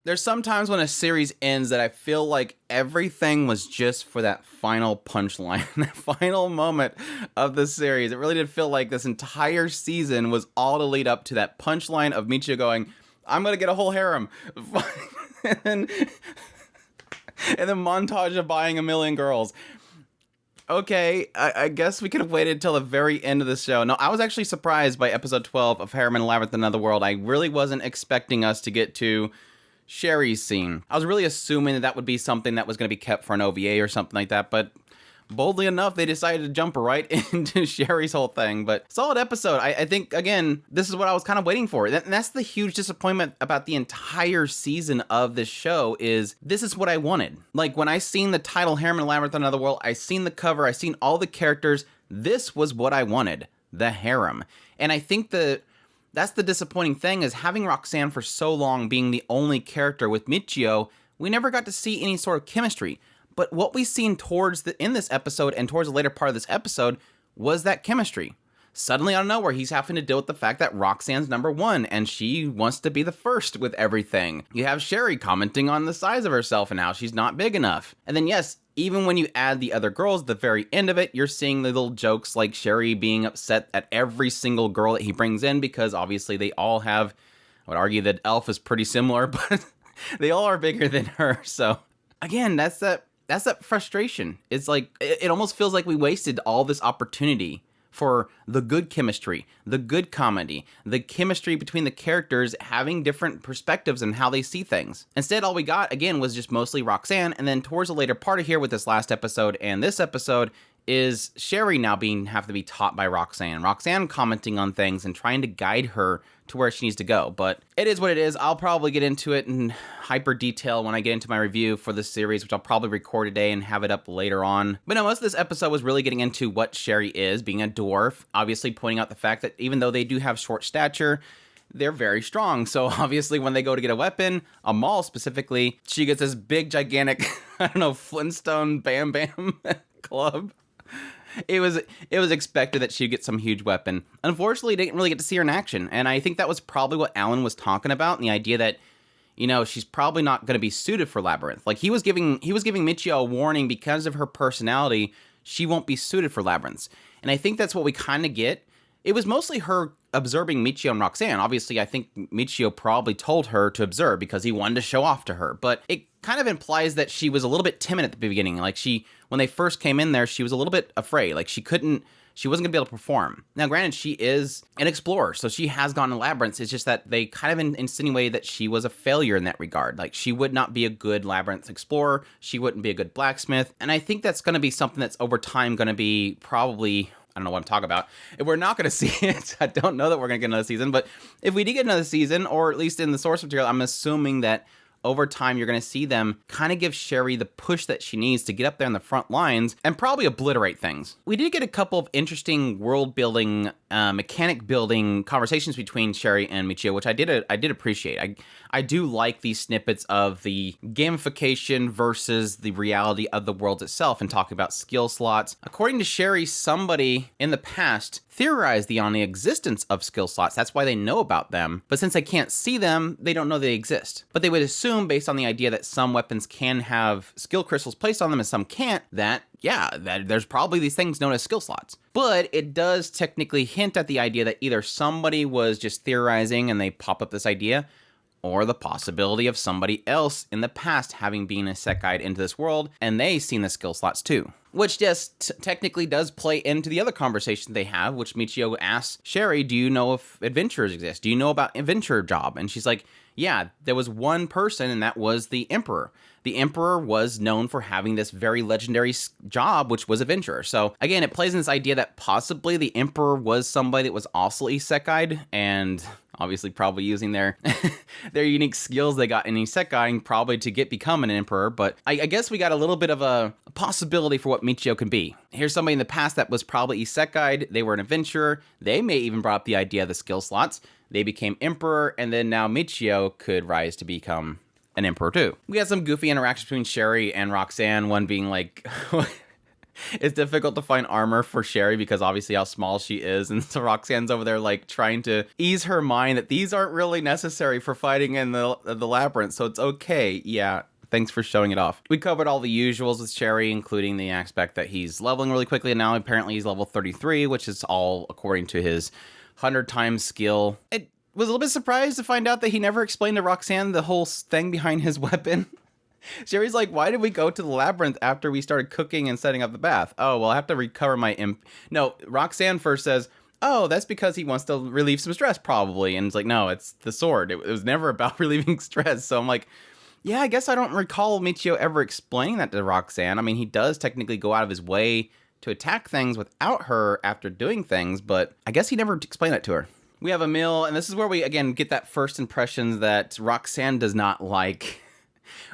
There's sometimes when a series ends that I feel like everything was just for that final punchline, that final moment of the series. It really did feel like this entire season was all to lead up to that punchline of Meikyuu going, I'm gonna get a whole harem. and, then, and then montage of buying a million girls. Okay, I guess we could have waited till the very end of the show. No, I was actually surprised by episode 12 of Harem and Labyrinth in Another World. I really wasn't expecting us to get to Sherry's scene. I was really assuming that would be something that was going to be kept for an OVA or something like that, but boldly enough, they decided to jump right into Sherry's whole thing. But solid episode. I think, again, this is what I was kind of waiting for. And that's the huge disappointment about the entire season of this show is this is what I wanted. Like, when I seen the title Harem and Labyrinth in Another World, I seen the cover, I seen all the characters. This was what I wanted. The harem. And I think that's the disappointing thing, is having Roxanne for so long being the only character with Meikyuu, we never got to see any sort of chemistry. But what we seen in this episode and towards the later part of this episode was that chemistry. Suddenly, out of nowhere, he's having to deal with the fact that Roxanne's number one, and she wants to be the first with everything. You have Sherry commenting on the size of herself and how she's not big enough. And then, yes, even when you add the other girls at the very end of it, you're seeing the little jokes like Sherry being upset at every single girl that he brings in, because obviously they all have, I would argue that Elf is pretty similar, but they all are bigger than her. So, again, that's that frustration. It's like, it almost feels like we wasted all this opportunity for the good chemistry, the good comedy, the chemistry between the characters having different perspectives and how they see things. Instead, all we got, again, was just mostly Roxanne, and then towards the later part of here with this last episode and this episode is Sherry now have to be taught by Roxanne. Roxanne commenting on things and trying to guide her to where she needs to go. But it is what it is. I'll probably get into it in hyper detail when I get into my review for this series, which I'll probably record today and have it up later on. But no, most of this episode was really getting into what Sherry is, being a dwarf, obviously pointing out the fact that even though they do have short stature, they're very strong. So obviously when they go to get a weapon, a maul specifically, she gets this big, gigantic, I don't know, Flintstone Bam Bam club. It was expected that she'd get some huge weapon. Unfortunately, didn't really get to see her in action, and I think that was probably what Alan was talking about, and the idea that, you know, she's probably not going to be suited for Labyrinth. Like, he was giving Meikyuu a warning because of her personality, she won't be suited for Labyrinths. And I think that's what we kind of get. It was mostly her observing Meikyuu and Roxanne. Obviously, I think Meikyuu probably told her to observe because he wanted to show off to her, but it kind of implies that she was a little bit timid at the beginning. Like, when they first came in there, she was a little bit afraid. Like, she wasn't going to be able to perform. Now, granted, she is an explorer, so she has gone to Labyrinths. It's just that they kind of insinuated that she was a failure in that regard. Like, she would not be a good Labyrinth explorer. She wouldn't be a good blacksmith. And I think that's going to be something that's over time going to be probably, I don't know what I'm talking about. If we're not going to see it, I don't know that we're going to get another season. But if we did get another season, or at least in the source material, I'm assuming that over time, you're going to see them kind of give Sherry the push that she needs to get up there in the front lines and probably obliterate things. We did get a couple of interesting world building, mechanic building conversations between Sherry and Meikyuu, which I did appreciate. I do like these snippets of the gamification versus the reality of the world itself and talking about skill slots. According to Sherry, somebody in the past theorized on the existence of skill slots. That's why they know about them. But since they can't see them, they don't know they exist. But they would assume, based on the idea that some weapons can have skill crystals placed on them and some can't, that there's probably these things known as skill slots. But it does technically hint at the idea that either somebody was just theorizing and they pop up this idea, or the possibility of somebody else in the past having been isekai'd into this world and they seen the skill slots too. Which just technically does play into the other conversation they have, which Meikyuu asks Sherry, do you know if adventurers exist? Do you know about adventurer job? And she's like, yeah, there was one person, and that was the Emperor. The Emperor was known for having this very legendary job, which was adventurer. So again, it plays in this idea that possibly the Emperor was somebody that was also isekai'd, and obviously probably using their their unique skills they got in isekai probably to become an emperor. But I guess we got a little bit of a possibility for what Meikyuu can be. Here's somebody in the past that was probably isekai'd. They were an adventurer. They may even brought up the idea of the skill slots. They became emperor, and then now Meikyuu could rise to become an emperor too. We had some goofy interactions between Sherry and Roxanne, one being like, It's difficult to find armor for Sherry because obviously how small she is. And so Roxanne's over there like trying to ease her mind that these aren't really necessary for fighting in the labyrinth. So it's okay. Yeah. Thanks for showing it off. We covered all the usuals with Sherry, including the aspect that he's leveling really quickly. And now apparently he's level 33, which is all according to his 100 times skill. It was a little bit surprised to find out that he never explained to Roxanne the whole thing behind his weapon. Sherry's like, why did we go to the labyrinth after we started cooking and setting up the bath? Oh, well, I have to recover my No, Roxanne first says, oh, that's because he wants to relieve some stress, probably. And it's like, no, it's the sword. It was never about relieving stress. So I'm like, yeah, I guess I don't recall Meikyuu ever explaining that to Roxanne. I mean, he does technically go out of his way to attack things without her after doing things, but I guess he never explained that to her. We have a meal, and this is where we, again, get that first impressions that Roxanne does not like.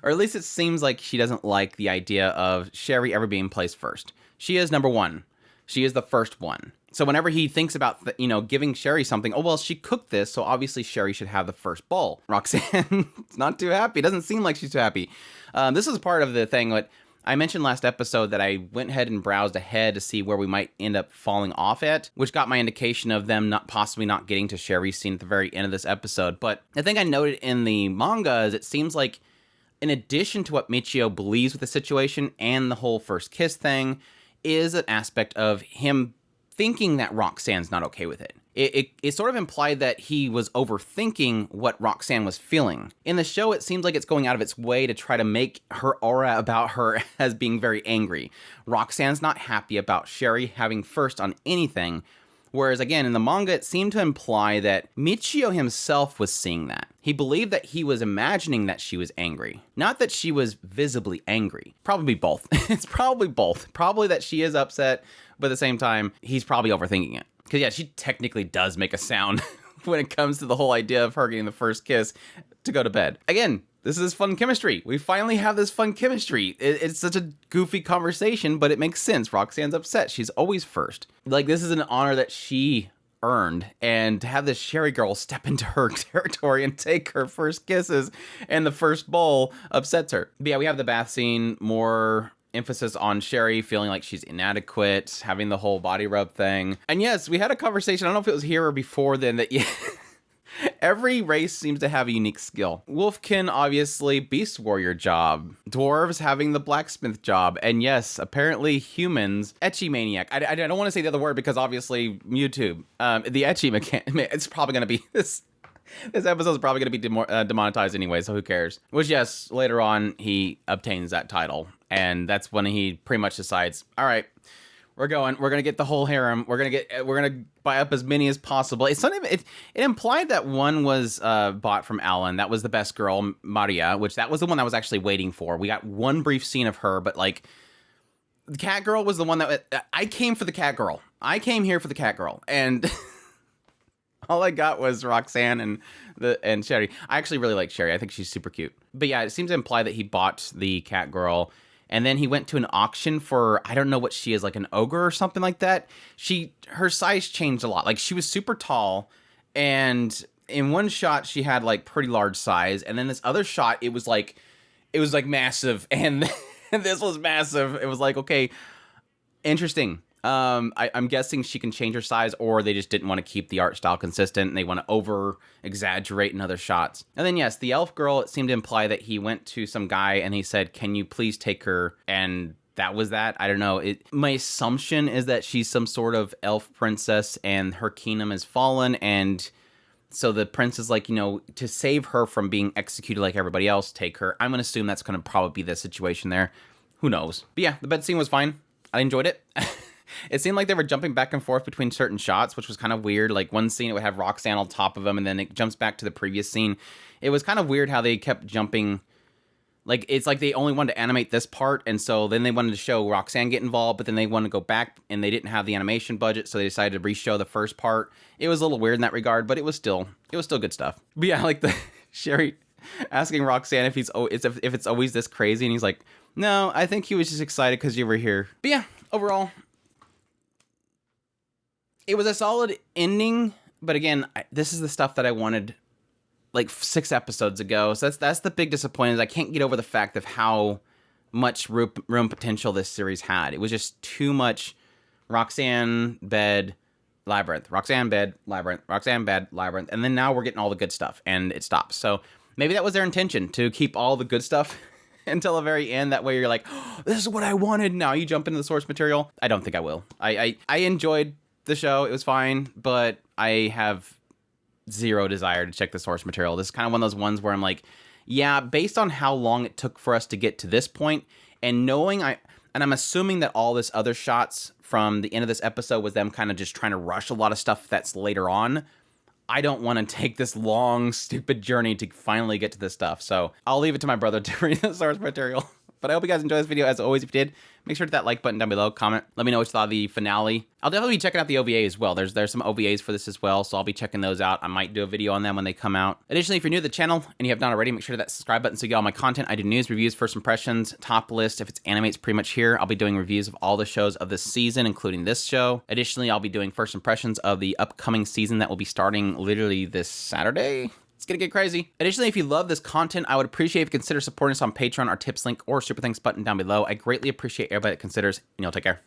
Or at least it seems like she doesn't like the idea of Sherry ever being placed first. She is number one. She is the first one. So whenever he thinks about, giving Sherry something, oh, well, she cooked this, so obviously Sherry should have the first bowl. Roxanne is not too happy. It doesn't seem like she's too happy. This is part of the thing that I mentioned last episode that I went ahead and browsed ahead to see where we might end up falling off at, which got my indication of them possibly not getting to Sherry's scene at the very end of this episode. But the thing I noted in the manga is it seems like in addition to what Meikyuu believes with the situation and the whole first kiss thing, is an aspect of him thinking that Roxanne's not okay with it. It sort of implied that he was overthinking what Roxanne was feeling. In the show, it seems like it's going out of its way to try to make her aura about her as being very angry. Roxanne's not happy about Sherry having first on anything, whereas again, in the manga, it seemed to imply that Meikyuu himself was seeing that. He believed that he was imagining that she was angry. Not that she was visibly angry. Probably both. It's probably both. Probably that she is upset, but at the same time, he's probably overthinking it. Because yeah, she technically does make a sound when it comes to the whole idea of her getting the first kiss to go to bed. Again, this is fun chemistry. We finally have this fun chemistry. It's such a goofy conversation, but it makes sense. Roxanne's upset. She's always first. Like, this is an honor that she earned, and to have this Sherry girl step into her territory and take her first kisses and the first bowl upsets her. But yeah, we have the bath scene, more emphasis on Sherry feeling like she's inadequate, having the whole body rub thing. And yes, we had a conversation, I don't know if it was here or before then, that yeah, every race seems to have a unique skill. Wolfkin, obviously, Beast Warrior job. Dwarves having the blacksmith job. And yes, apparently humans, Ecchi Maniac. I don't want to say the other word because obviously YouTube. The Ecchi Mechanic, it's probably going to be this. This episode is probably going to be demonetized anyway, so who cares? Which, yes, later on, he obtains that title. And that's when he pretty much decides, all right, we're going to get the whole harem. We're going to buy up as many as possible. It's not even, it implied that one was bought from Alan. That was the best girl, Maria, which that was the one I was actually waiting for. We got one brief scene of her, but like, the cat girl was the one that, I came for the cat girl. I came here for the cat girl. And all I got was Roxanne and Sherry. I actually really like Sherry. I think she's super cute. But yeah, it seems to imply that he bought the cat girl, and then he went to an auction for, I don't know what she is, like an ogre or something like that. Her size changed a lot. Like, she was super tall, and in one shot she had like pretty large size, and then this other shot it was like massive, and this was massive. It was like, okay, interesting. I'm guessing she can change her size, or they just didn't want to keep the art style consistent and they want to over exaggerate in other shots. And then yes, the elf girl, it seemed to imply that he went to some guy and he said, can you please take her? And that was that. I don't know. My assumption is that she's some sort of elf princess and her kingdom has fallen, and so the prince is like, to save her from being executed like everybody else, take her. I'm going to assume that's going to probably be the situation there. Who knows? But yeah, the bed scene was fine. I enjoyed it. It seemed like they were jumping back and forth between certain shots, which was kind of weird. Like, one scene, it would have Roxanne on top of him, and then it jumps back to the previous scene. It was kind of weird how they kept jumping. Like, it's like they only wanted to animate this part, and so then they wanted to show Roxanne get involved, but then they wanted to go back, and they didn't have the animation budget, so they decided to re-show the first part. It was a little weird in that regard, but it was still good stuff. But yeah, like the Sherry asking Roxanne if it's always this crazy, and he's like, no, I think he was just excited because you were here. But yeah, overall, it was a solid ending, but again, this is the stuff that I wanted like 6 episodes ago. So that's the big disappointment. I can't get over the fact of how much room potential this series had. It was just too much Roxanne, bed, Labyrinth, Roxanne, bed, Labyrinth, Roxanne, bed, Labyrinth, and then now we're getting all the good stuff, and it stops. So maybe that was their intention, to keep all the good stuff until the very end. That way you're like, oh, this is what I wanted. Now you jump into the source material. I don't think I will. I enjoyed the show. It was fine, but I have zero desire to check the source material. This is kind of one of those ones where I'm like, yeah, based on how long it took for us to get to this point, and knowing I'm assuming that all this other shots from the end of this episode was them kind of just trying to rush a lot of stuff that's later on. I don't want to take this long, stupid journey to finally get to this stuff. So I'll leave it to my brother to read the source material. But I hope you guys enjoyed this video. As always, if you did, make sure to hit that like button down below, comment, let me know what you thought of the finale. I'll definitely be checking out the OVA as well. There's some OVAs for this as well, so I'll be checking those out. I might do a video on them when they come out. Additionally, if you're new to the channel and you have not already, make sure to hit that subscribe button so you get all my content. I do news, reviews, first impressions, top list. If it's anime, it's pretty much here. I'll be doing reviews of all the shows of this season, including this show. Additionally, I'll be doing first impressions of the upcoming season that will be starting literally this Saturday. It's gonna get crazy. Additionally, if you love this content, I would appreciate if you consider supporting us on Patreon. Our tips link or super thanks button down below. I greatly appreciate everybody that considers, and you'll take care.